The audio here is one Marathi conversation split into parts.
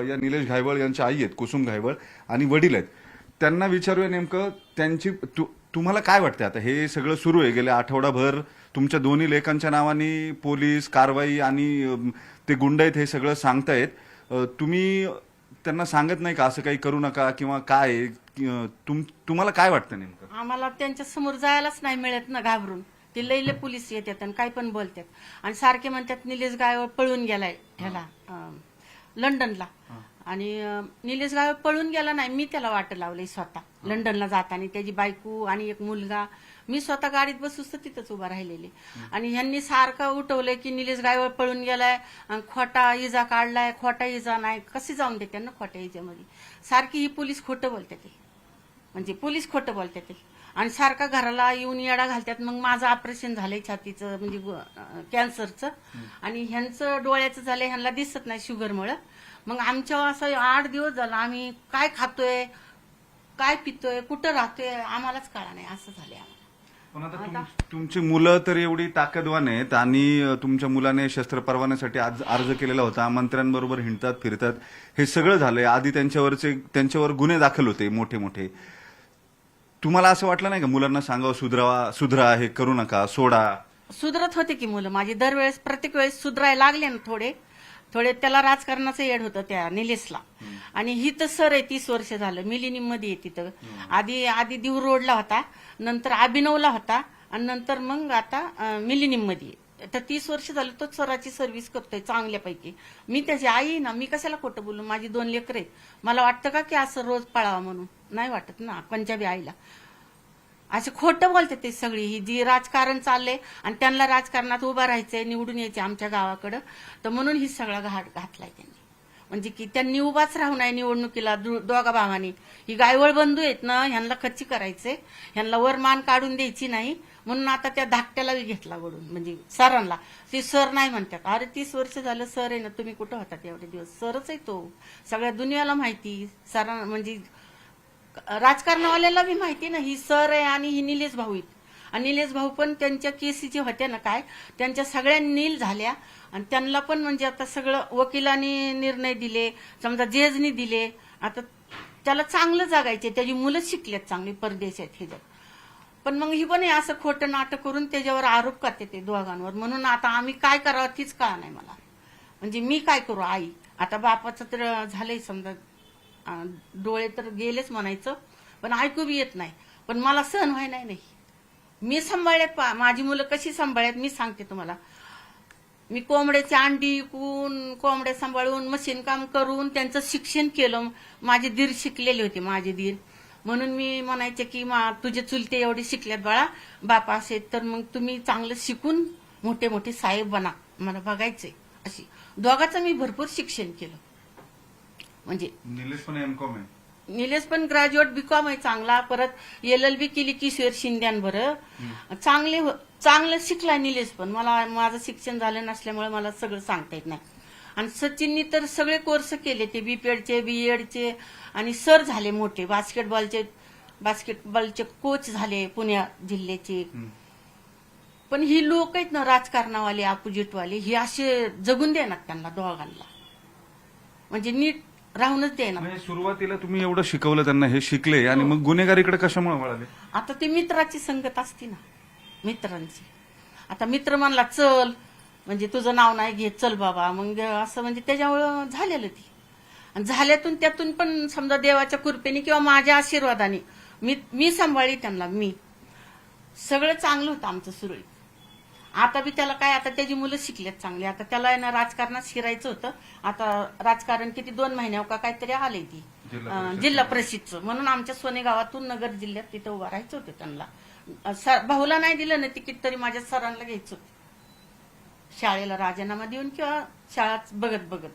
या निलेश घायवळ यांच्या आई आहेत कुसुम घायवळ आणि वडील आहेत. त्यांना विचारूया नेमकं त्यांची तुम्हाला काय वाटतं आता हे सगळं सुरू आहे गेल्या आठवडाभर तुमच्या दोन्ही लेखांच्या नावाने पोलीस कारवाई आणि ते गुंड आहेत हे सगळं सांगतायत. तुम्ही त्यांना सांगत नाही का असं काही करू नका किंवा काय आहे? तुम्हाला काय वाटतं नेमकं? आम्हाला त्यांच्या समोर जायलाच नाही मिळत ना, घाबरून. ते लई पोलीस येतात आणि काय पण बोलतात आणि सारखे म्हणतात निलेश गायवळ पळून गेलाय ह्याला लंडनला. आणि निलेश गायवळ पळून गेला नाही, मी त्याला वाट लावलंय स्वतः लंडनला जाताना. त्याची बायको आणि एक मुलगा, मी स्वतः गाडीत बसूस तर तिथंच उभा राहिलेले. आणि ह्यांनी सारखं उठवलंय की निलेश गायवळ पळून गेलाय, खोटा इजा काढलाय, खोटा इजा नाही. कसे जाऊन देते ना खोट्या इजामध्ये? सारखी ही पोलीस खोटं बोलते ते, म्हणजे पोलीस खोटं बोलते ते. आणि सारखा घराला येऊन येडा घालतात. मग माझं ऑपरेशन झालंय छातीचं, म्हणजे कॅन्सरचं, आणि ह्यांचं डोळ्याचं झालंय, ह्यांना दिसत नाही शुगरमुळं. मग आमच्या असं 8 दिवस झालं आम्ही काय खातोय, काय पितोय, कुठं राहतोय आम्हालाच कळा नाही, असं झालंय आम्हाला. पण आता तुमची मुलं तर एवढी ताकदवान आहेत आणि तुमच्या मुलाने शस्त्र परवान्यासाठी आज अर्ज केलेला होता, मंत्र्यांबरोबर हिंडतात फिरतात, हे सगळं झालंय. आधी त्यांच्यावर गुन्हे दाखल होते मोठे मोठे. तुम्हाला असं वाटलं नाही का मुलांना सांगावं सुधरा, हे करू नका, सोडा? सुधरत होते की मुलं माझी दरवेळेस, प्रत्येक वेळेस सुधरायला लागले ना थोडे थोडे. त्याला राजकारणाचं येड होतं त्या निलेशला. आणि ही तर सर आहे, 30 वर्ष झालं मिलिनियम मध्ये आहे तिथं. आधी दिव रोडला होता, नंतर अभिनवला होता, आणि नंतर मग आता मिलिनियम मध्ये. तर 30 वर्ष झालं तो सराची सर्व्हिस करतोय चांगल्यापैकी. मी त्याची आई ना, मी कशाला खोटं बोलू? माझी 2 लेकरं आहेत. मला वाटतं का की असं रोज पळावं म्हणून? नाही वाटत ना पंजाबी आईला. असे खोटं बोलते ते सगळी, ही जी राजकारण चाललंय आणि त्यांना राजकारणात उभं राहायचंय, निवडून यायचे आमच्या गावाकडं, तर म्हणून ही सगळा घाट घातलाय त्यांनी. म्हणजे की त्यांनी उभाच राहू नये निवडणुकीला दोघा भावांनी. ही गायवळ बंधू आहेत ना, ह्यांना खच्ची करायचे, ह्यांना वर मान काढून द्यायची नाही. म्हणून आता त्या धाकट्याला घेतला वडून, म्हणजे सरांना. ते सर नाही म्हणतात. अरे 30 वर्ष झालं सर आहे ना, तुम्ही कुठं होतात एवढे दिवस? सरच आहे तो, सगळ्या दुनियाला माहिती. सर म्हणजे राजकारणावाल्याला बी माहिती ना ही सर आहे आणि ही निलेश भाऊ आहेत. आणि निलेश भाऊ पण त्यांच्या केसी जे होत्या ना काय, त्यांच्या सगळ्या नील झाल्या. आणि त्यांना पण म्हणजे आता सगळं वकिलांनी निर्णय दिले, समजा जजनी दिले. आता त्याला चांगलं जगायचे, त्याची मुलं शिकल्यात चांगली, परदेशात हे जग. पण मग ही पण असं खोटं नाटक करून त्याच्यावर आरोप करते ते दोघांवर. म्हणून आता आम्ही काय करावं तीच कळा नाही मला. म्हणजे मी काय करू आई? आता बापाचं तर झालंय समजा, डोळे तर गेलेच म्हणायचं, पण ऐकू बी येत नाही. पण मला सहन व्हाय नाही. मी सांभाळल्यात, माझी मुलं कशी सांभाळल्यात मी सांगते तुम्हाला. मी कोंबड्याची अंडी विकून, कोंबड्या सांभाळून, मशीन काम करून त्यांचं शिक्षण केलं. माझे दीर शिकलेले होते, माझे दीर. म्हणून मी म्हणायचे की तुझे चुलते एवढे शिकल्यात बाळा, बापा असे तर मग तुम्ही चांगलं शिकून मोठे मोठे साहेब बना, मला बघायचंय. अशी दोघांचं मी भरपूर शिक्षण केलं. म्हणजे निलेश पण एमकॉम आहे. निलेश पण ग्रॅज्युएट बीकॉम आहे चांगला. परत LLB केली किशोर शिंद्यांवर. चांगलं शिकलाय निलेश पण. मला माझं शिक्षण झालं नसल्यामुळे मला सगळं सांगता येत नाही. आणि सचिननी तर सगळे कोर्स केले, ते बीपीएडचे, बीएडचे, आणि सर झाले मोठे. बास्केटबॉलचे कोच झाले पुण्या जिल्ह्याचे. पण ही लोक आहेत ना राजकारणावाले, अपोजिटवाले, हे असे जगून देणार त्यांना दोघांना, म्हणजे नीट राहूनच देणार. सुरुवातीला तुम्ही एवढं शिकवलं त्यांना, हे शिकले आणि मग गुन्हेगारीकडे कशामुळे वळाले? आता ते मित्राची संगत असती ना, मित्रांची. आता मित्र म्हणला चल, म्हणजे तुझं नाव नाही घेत, चल बाबा, मग असं म्हणजे त्याच्यामुळं झालेलं ती. आणि झाल्यातून त्यातून पण समजा देवाच्या कृपेने किंवा माझ्या आशीर्वादाने मी सांभाळली त्यांना. मी सगळं चांगलं होतं आमचं सुरळीत. आता बी त्याला काय, आता त्याची मुलं शिकल्यात चांगली. आता त्याला ना राजकारणात शिरायचं होतं. आता राजकारण किती 2 महिन्यावर का काहीतरी आलंय ती जिल्हा परिषदचं. म्हणून आमच्या सोने गावातून नगर जिल्ह्यात तिथं उभं राहायचं होतं त्यांना. भाऊला नाही दिलं ना तिकीट, तरी माझ्या सरांना घ्यायचं होतं शाळेला राजीनामा देऊन किंवा शाळा बघत.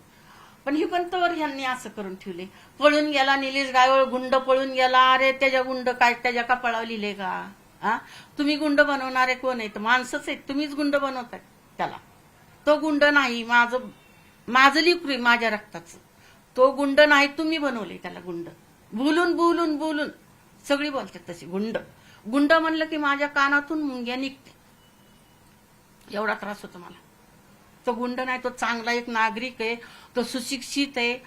पण ही पण तवर ह्यांनी असं करून ठेवले. पळून गेला निलेश गायवळ, गुंड पळून गेला. अरे त्याच्या गुंड काय, त्याच्या कपाळावर लिहिले का? तुम्ही गुंड बनवणारे कोण आहेत? माणसंच आहेत, तुम्हीच गुंड बनवताय त्याला. तो गुंड नाही, माझं लिकरू आहे, माझ्या रक्ताचं. तो गुंड नाही, तुम्ही बनवले त्याला गुंड. बोलून सगळी बोलतात तशी गुंड म्हणलं की माझ्या कानातून मुंग्या निघते. एवढा त्रास होतो मला. तो गुंड नाही, तो चांगला एक नागरिक आहे, तो सुशिक्षित आहे.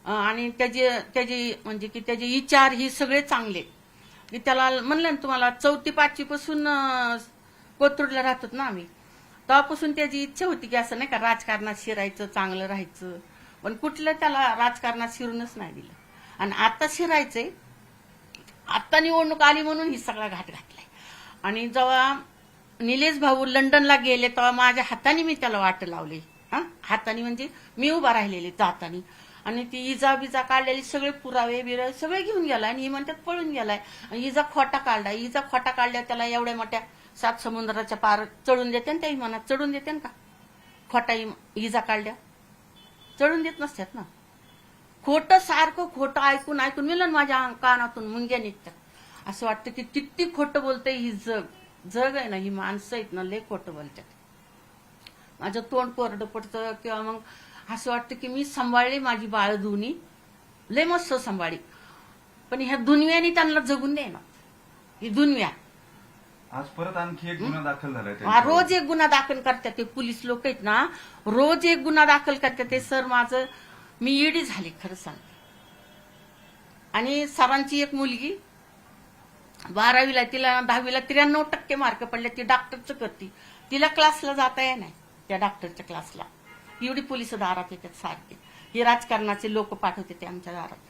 आणि त्याचे म्हणजे की त्याचे विचार ही सगळे चांगले. की त्याला म्हणलं ना तुम्हाला 4वी-5वी पासून कोथरूडला राहतात ना आम्ही, तेव्हापासून त्याची इच्छा होती की असं नाही का राजकारणात शिरायचं, चांगलं राहायचं. पण कुठलं त्याला राजकारणात शिरूनच नाही दिलं. आणि आता शिरायचंय, आता निवडणूक आली म्हणून ही सगळा घाट घातलाय. आणि जेव्हा निलेश भाऊ लंडनला गेले तेव्हा माझ्या हाताने मी त्याला वाट लावली. हाताने म्हणजे मी उभा राहिलेले जातानी. आणि ती इजा बिजा काढलेली सगळे पुरावे बिरावे सगळे घेऊन गेलाय. आणि ही म्हणतात पळून गेलाय. इजा खोटा काढला. इजा खोटा काढल्या त्याला एवढ्या मोठ्या 7 समुद्राच्या पार चढून देते ना त्या इमानात, चढून देते ना का? खोटा इजा काढल्या चढून देत नसतात ना. खोटं सारखं खोटं ऐकून ऐकून मिळलं माझ्या कानातून मुंग्या निघतात. असं वाटतं की किती खोटं बोलतंय ही जग आहे ना, ही माणसं आहेत ना, लय खोटं बोलतात. माझं तोंड कोरडं पडतं किंवा मग असं वाटतं की मी सांभाळली माझी बाळ दोन्ही, लय मस्त सांभाळी. पण ह्या दुनियाने त्यांना जगून दे ना, ही दुनिया. आज परत आणखी एक गुन्हा दाखल झालाय रोज एक गुन्हा दाखल करतात ते पोलीस लोक आहेत ना, रोज एक गुन्हा दाखल करतात ते. सर माझं मी ईडी झाली खरं सांगते. आणि सरांची एक मुलगी 12वीला, तिला 10वीला 93% मार्क पडले. ती डॉक्टरचं करते, तिला क्लासला जाता येत नाही त्या डॉक्टरच्या क्लासला. एवढी पोलिस दारात येतात सारखे. हे राजकारणाचे लोक पाठवते ते आमच्या दारात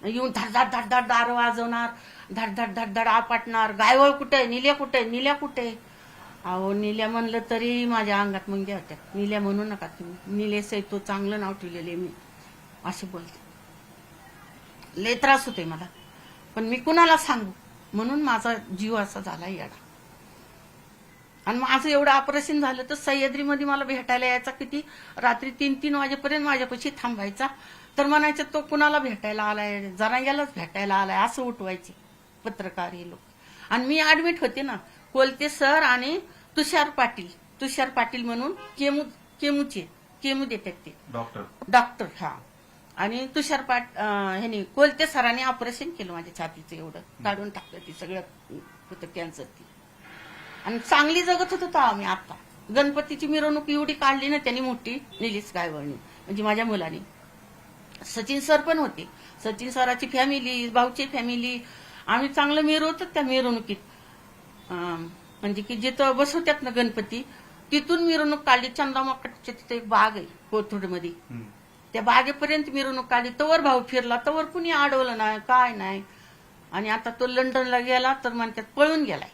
येऊन धडधड धडधड दार वाजवणार, धडधड धडधड आपटणार. गायवळ कुठे, निल्या कुठे, निल्या कुठे. अहो निल्या म्हणलं तरी माझ्या अंगात मुंग्या होत्या. निल्या म्हणू नका तुम्ही, निलेश आहे तो चांगलं नाव ठेवलेले मी असे बोलते. लय त्रास होतोय मला, पण मी कुणाला सांगू म्हणून माझा जीव असा झाला येडा. आणि माझं एवढं ऑपरेशन झालं तर सह्याद्रीमध्ये मला भेटायला यायचा. किती रात्री 3-3 वाजेपर्यंत माझ्यापाशी थांबायचा. तर म्हणायचं तो कुणाला भेटायला आलाय, जरांग्यालाच भेटायला आलाय असं उठवायचे पत्रकार हे लोक. आणि मी ऍडमिट होते ना, कोलते सर आणि तुषार पाटील म्हणून केमू देतात ते डॉक्टर. हा. आणि तुषार ह्यानी कोलते सरांनी ऑपरेशन केलं माझ्या छातीचं, एवढं काढून टाकलं ती सगळं होतं कॅन्सर ती. आणि चांगली जगत होतो आम्ही. आता गणपतीची मिरवणूक एवढी काढली ना त्यांनी मोठी, निलेश गायवळनी म्हणजे माझ्या मुलांनी. सचिन सर पण होते, सचिन सराची फॅमिली, भाऊची फॅमिली. आम्ही चांगलं मिरवतो त्या मिरवणुकीत. म्हणजे की जिथं बसवतात ना गणपती, तिथून मिरवणूक काढली. चंदामाकडच्या तिथे एक बाग आहे कोथरूडमध्ये, त्या बागेपर्यंत मिरवणूक काढली. तवर भाऊ फिरला, तवर कुणी अडवलं नाही, काय नाही. आणि आता तो लंडनला गेला तर म्हणतात पळून गेलाय.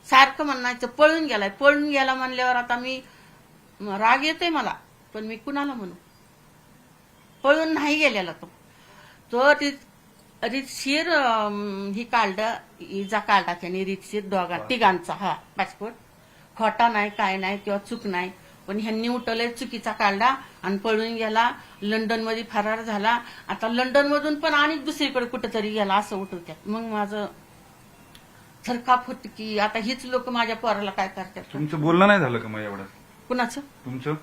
सारखं म्हणायचं पळून गेला म्हणल्यावर आता मी राग येतोय मला, पण मी कुणाला म्हणू. पळून नाही गेलेला तो रीतशीर ही काढलं, इजा काढला त्याने रीतशीर तिघांचा. हा पासपोर्ट खोटा नाही, काय नाही किंवा चूक नाही. पण ह्यांनी उठवलंय चुकीचा काढला आणि पळून गेला, लंडनमध्ये फरार झाला. आता लंडनमधून पण आणि दुसरीकडे कुठेतरी गेला असं उठवतात. मग माझं थरकाप होत की आता हीच लोक माझ्या पोराला काय करतात. तुमचं बोलणं नाही झालं का मग एवढं? कुणाचं? तुमचं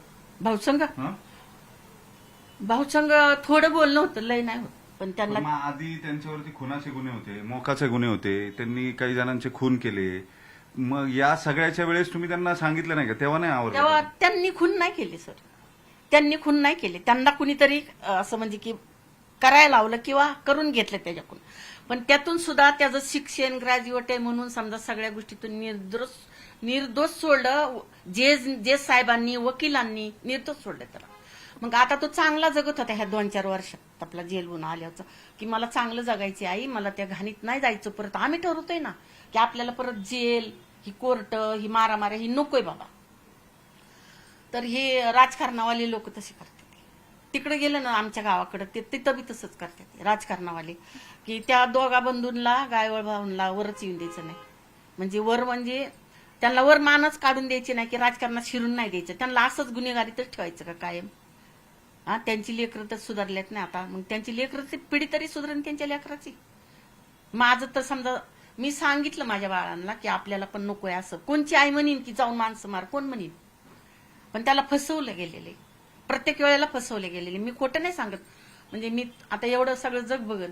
भाऊसंग थोडं बोलणं होतं, लय नाही होत. पण त्यांना आधी त्यांच्यावरती खुनाचे गुन्हे होते, मोकाचे गुन्हे होते, त्यांनी काही जणांचे खून केले. मग या सगळ्याच्या वेळेस तुम्ही त्यांना सांगितलं नाही का? तेव्हा नाही आवडलं? तेव्हा त्यांनी खून नाही केले सर, त्यांनी खून नाही केले. त्यांना कुणीतरी असं म्हणजे की करायला लावलं किंवा करून घेतलं त्याच्याकडून. पण त्यातून सुद्धा त्याचं शिक्षण ग्रॅज्युएट आहे म्हणून समजा सगळ्या गोष्टीतून निर्दोष सोडलं. जे साहेबांनी, वकिलांनी निर्दोष सोडलं त्याला. मग आता तो चांगला जगत होता ह्या 2-4 वर्षात आपला जेलहून आल्याचं, की मला चांगलं जगायची आई, मला त्या घाणीत नाही जायचं परत. आम्ही ठरवतोय ना की आपल्याला परत जेल, ही कोर्ट, ही मारामाऱ्या ही नकोय बाबा. तर हे राजकारणावाले लोक तसे करतात. तिकडे गेलं ना आमच्या गावाकडे, तिथं बी तसंच करतात राजकारणावाले, की त्या दोघा बंधूंना, गायवळ भाऊंना वरच येऊन द्यायचं नाही. म्हणजे त्यांना वर मानच काढून द्यायचे नाही, की राजकारणात शिरून नाही द्यायचं. त्यांना असंच गुन्हेगारीतच ठेवायचं का कायम. त्यांची लेकरं तर सुधारल्यात नाही आता. मग त्यांची लेकराची पिढी तरी सुधारेल त्यांच्या लेकराची. माझं तर समजा मी सांगितलं माझ्या बाळांना की आपल्याला पण नकोय असं. कोणची आई म्हणीन की जाऊन माणसं मार, कोण म्हणीन. पण त्याला फसवलं गेलेले, प्रत्येक वेळेला फसवले गेलेले. मी खोटं नाही सांगत, म्हणजे मी आता एवढं सगळं जग बघन,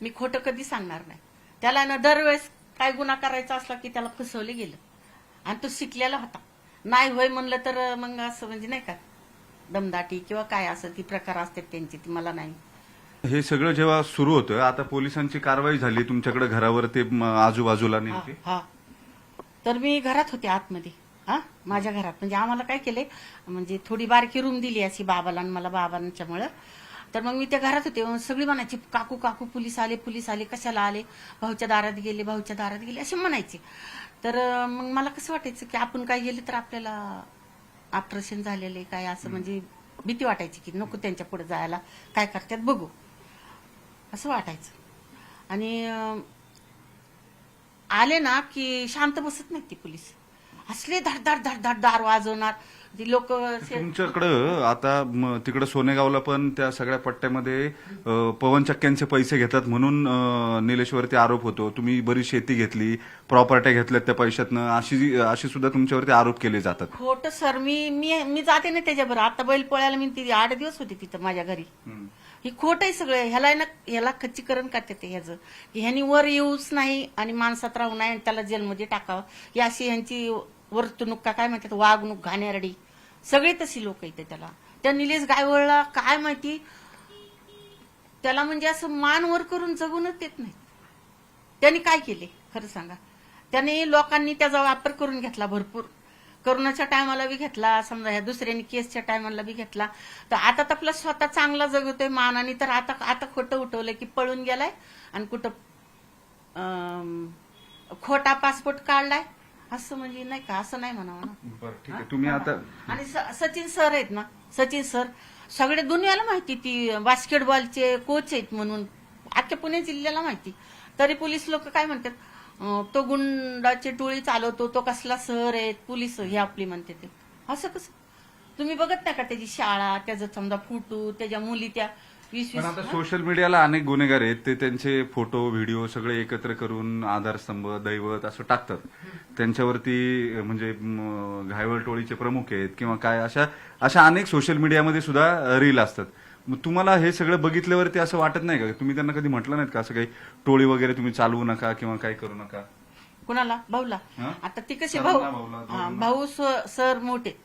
मी खोटं कधी सांगणार नाही. त्याला ना दरवेळेस काय गुन्हा करायचा असला की त्याला फसवले गेलं. आणि तो शिकलेला होता. नाही होय म्हणलं तर मग असं म्हणजे नाही का दमदाटी किंवा काय असं ती प्रकार असतात त्यांची, ती मला नाही. हे सगळं जेव्हा सुरू होतं, आता पोलिसांची कारवाई झाली तुमच्याकडे घरावर ते आजूबाजूला नेमकी? हा, तर मी घरात होते आतमध्ये, हा माझ्या घरात. म्हणजे आम्हाला काय केले, म्हणजे थोडी बारकी रूम दिली अशी बाबाला आणि मला, बाबांच्यामुळं. तर मग मी त्या घरात होते, मग सगळी म्हणायची काकू काकू पोलीस आले, कशाला आले, भाऊच्या दारात गेले असे म्हणायचे. तर मग मला कसं वाटायचं की आपण काय गेले तर आपल्याला ऑपरेशन झालेले काय असं, म्हणजे भीती वाटायची की नको त्यांच्या पुढे जायला, काय करतात बघू असं वाटायचं. आणि आले ना की शांत बसत नाहीत ती पोलीस, असले धड धड धड धड दार वाजवणार ती लोक. तुमच्याकडं आता तिकडं सोनेगावला पण त्या सगळ्या पट्ट्यामध्ये पवन चक्क्यांचे पैसे घेतात म्हणून निलेशवरती आरोप होतो. तुम्ही बरी शेती घेतली, प्रॉपर्ट्या घेतल्यात त्या पैशातनं, अशी सुद्धा तुमच्यावरती आरोप केले जातात. खोट सर, मी जाते ना त्याच्याबरोबर. आता बैल पोळ्याला मी 8 दिवस होते तिथं माझ्या घरी. ही खोट आहे सगळं. ह्याला खच्चीकरण करते ते ह्याचं, की ह्यांनी वर येऊच नाही आणि माणसात राहू नये आणि त्याला जेलमध्ये टाकावं, ही अशी ह्यांची वर्तणूक का काय म्हणतात, वागणूक घाणेरडी सगळे तशी लोक येते. त्या निलेश गायवळला काय माहिती, त्याला म्हणजे असं मान वर करून जगूनच देत नाही. त्यांनी काय केले खरं सांगा? त्याने लोकांनी त्याचा वापर करून घेतला भरपूर. करोनाच्या टायमाला बी घेतला, समजा ह्या दुसऱ्यांनी केसच्या टायमाला बी घेतला. तर आता तर आपला स्वतः चांगला जगतोय मानाने, तर आता खोटं उठवलं की पळून गेलाय आणि कुठं खोटा पासपोर्ट काढलाय असं, म्हणजे नाही का, असं नाही म्हणावं ना. बरं ठीक आहे. तुम्ही आता आणि सचिन सर आहेत ना, सचिन सर सगळे दुनियाला माहिती, ती बास्केटबॉलचे कोच आहेत म्हणून अख्ख्या पुणे जिल्ह्याला माहिती. तरी पोलीस लोक काय म्हणतात, तो गुंडाची टोळी चालवतो, तो कसला सर आहे, पोलीस हे आपली म्हणते. ते असं कसं? तुम्ही बघत नाही का त्याची शाळा, त्याचा समजा फोटो, त्याच्या मुली त्या 20-20. पण आता सोशल मीडियाला अनेक गुन्हेगार आहेत, ते त्यांचे फोटो व्हिडिओ सगळे एकत्र करून आधारस्तंभ, दैवत असं टाकतात. त्यांच्यावरती म्हणजे घायवळ टोळीचे प्रमुख आहेत किंवा काय, अशा अनेक सोशल मीडियामध्ये सुद्धा रील असतात. मग तुम्हाला हे सगळं बघितल्यावरती असं वाटत नाही का, तुम्ही त्यांना कधी म्हटलं नाहीत का असं काही टोळी वगैरे तुम्ही चालवू नका किंवा काही करू नका? कुणाला? भाऊला. हा? आता ती कशी सरांना, भाऊ, भाऊला, हा, दोघांना. भाऊ सर मोठे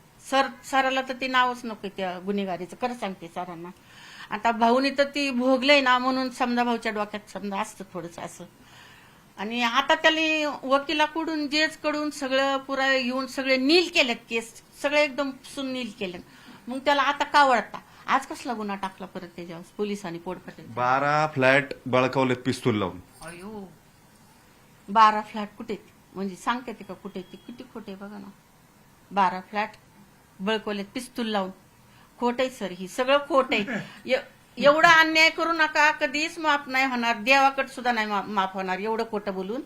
सराला तर ते नावच नको त्या गुन्हेगारीचं, खरं सांगते सरांना. आता भाऊनी तर ती भोगलंय ना, म्हणून समजा भाऊच्या डोक्यात समजा असतं थोडंसं असं. आणि आता त्याला वकिलाकडून जेज कडून सगळं पुरावे घेऊन सगळे नील केलेत केस, सगळे एकदम नील केलेत. मग त्याला आता का वळता? आज कसला गुन्हा टाकला परत त्याच्यावर पोलिसांनी पोटफाटे? 12 फ्लॅट बळकावलेत पिस्तूल लावून. अयो, 12 फ्लॅट कुठे? म्हणजे सांगते ते का कुठे? ते किती खोटे बघा ना. 12 फ्लॅट बळकवलेत पिस्तूल लावून. खोट आहे सर, ही सगळं खोट आहे. एवढा अन्याय करू नका, कधीच माफ नाही होणार, देवाकडे सुद्धा नाही माफ होणार एवढं खोटं बोलून.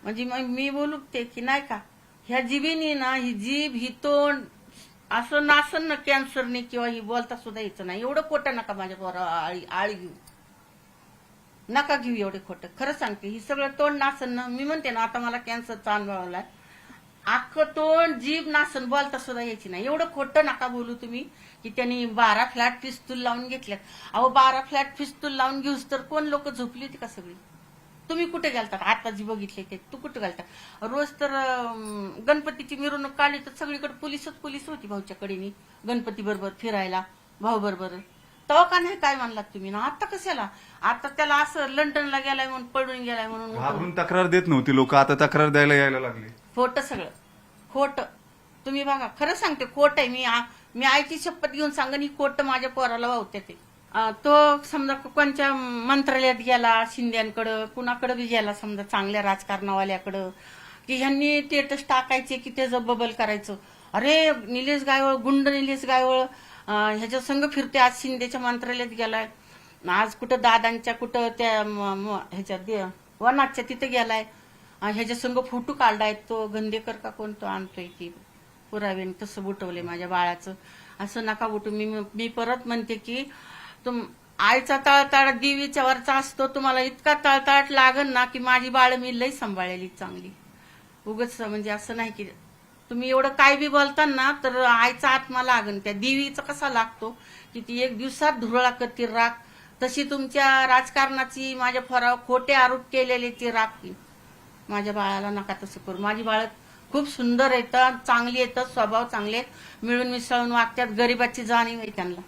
म्हणजे मी बोलू ते की नाही का, ह्या जीबीनी ना, ही जीभ, ही तोंड असं नासन ना कॅन्सरने, किंवा ही बोलता सुद्धा यायचं नाही. एवढं खोटं नका माझ्या पोरावर आळी घेऊ, नका घेऊ एवढे खोटं. खरं सांगते, ही सगळं तोंड नासन ना. मी म्हणते ना, आता मला कॅन्सरचा अनुभव आलाय. अख्खं तोंड, जीभ नासन, बोलता सुद्धा यायची नाही. एवढं खोटं नका बोलू तुम्ही की त्यांनी 12 फ्लॅट पिस्तूल लावून घेतल्यात. अहो, 12 फ्लॅट पिस्तूल लावून घेऊस तर कोण लोक झोपली होती का सगळी? तुम्ही कुठे गेलतात? आता जी बघितले ते तू कुठे गेलता? रोज तर गणपतीची मिरवणूक काढली तर सगळीकडे पोलीस होती भाऊच्या कडेनी, गणपती बरोबर फिरायला, भाऊ बरोबर. तेव्हा का नाही काय म्हणलात तुम्ही ना? आता कशाला? आता त्याला असं लंडनला गेलाय म्हणून, पळून गेलाय म्हणून घाबरून तक्रार देत नव्हती लोक, आता तक्रार द्यायला यायला लागली. खोट सगळं, खोट. तुम्ही बघा, खरं सांगते, खोट आहे. मी आईची शपथ घेऊन सांगन, ही खोट माझ्या पोराला वावते ते. तो समजा कोणत्या मंत्रालयात गेला, शिंद्यांकडं, कुणाकडे बी गेला, समजा चांगल्या राजकारणावाल्याकडं, की ह्यांनी स्टेटस टाकायचे की त्याचं बबल करायचं. अरे निलेश गायवळ, गुंड निलेश गायवळ ह्याच्या संघ फिरते, आज शिंदेच्या मंत्रालयात गेलाय, आज कुठं दादांच्या, कुठं त्या ह्याच्या वनाच्या तिथे गेलाय, ह्याच्या संघ फोटो काढलाय. तो गंदेकर का कोण तो आणतोय की पुरावे, तसं बुटवले माझ्या बाळाचं. असं नका बुटू. मी परत म्हणते की आईचा तळताळ देवीच्या वरचा असतो. तुम्हाला इतका तळताळ लागन ना की माझी बाळ मी लई सांभाळलेली चांगली. उगच म्हणजे असं नाही की तुम्ही एवढं काय बी बोलता ना, तर आईचा आत्मा लागन. त्या देवीचा कसा लागतो की ती एक दिवसात धुरळा करते राख, तशी तुमच्या राजकारणाची माझ्या पोरावर खोटे आरोप केलेले ती राख. माझ्या बाळाला नका तसं करू. माझी बाळ खूप सुंदर येतात, चांगली येतात, स्वभाव चांगले आहेत, मिळून मिसळून वागतात, गरिबाची जाणीव आहे त्यांना.